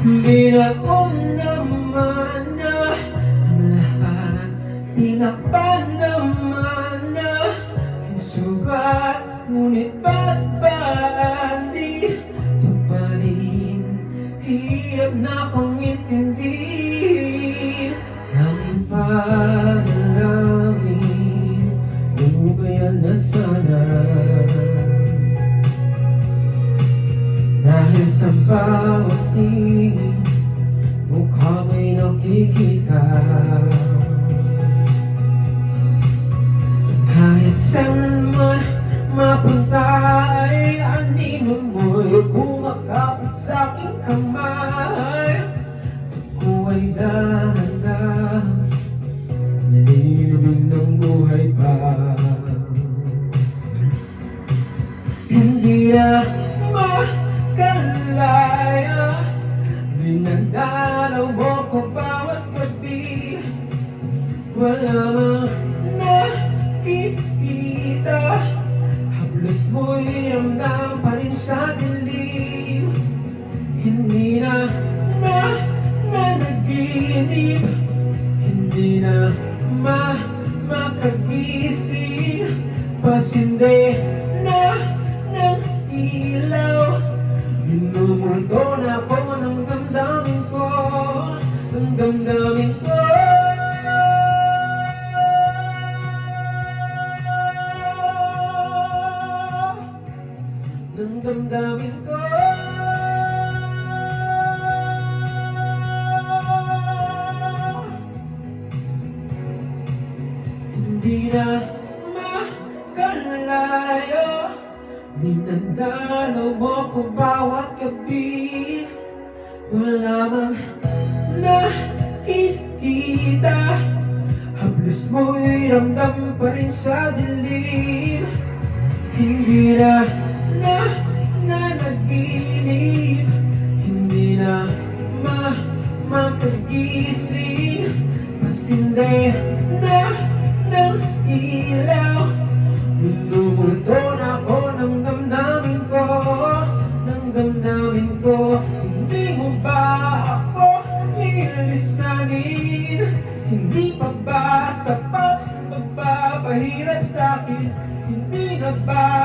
Di na ko naman na ang lahat, tinakpan naman na sugat. Ngunit ba't ba di ito pa rin? Hirap na kong intindihin. Ang panalangin, umubayan na sana. Dahil sa bawat tingin, mukha may nakikita. Kahit saan man mapunta ay anino mo'y kumakapit sa aking kamay. Ako ay dahan-dahan, nalilibig ng buhay pa. Hindi na makalaya, dinadalaw mo ko bawat gabi. Wala mang nakikita, haplos mo'y ramdam pa rin sa dilim. Hindi na nanaginip, hindi na makagising. Pasindi na ng ilaw, minumulto na ako ng damdamin ko, ng damdamin ko. Ng damdamin ko. Hindi na makalaya, dinadalaw mo ko bawat gabi. Wala mang nakikita, haplos mo'y ramdam pa rin sa dilim. Hindi na nanaginip, hindi na makagising. Pasindi na ng ilaw, minumulto na ako ng damdamin ko, ng damdamin ko. Hindi mo ba ako nililisanin? Hindi pa ba sapat magpapahirap sa'kin? Hindi na ba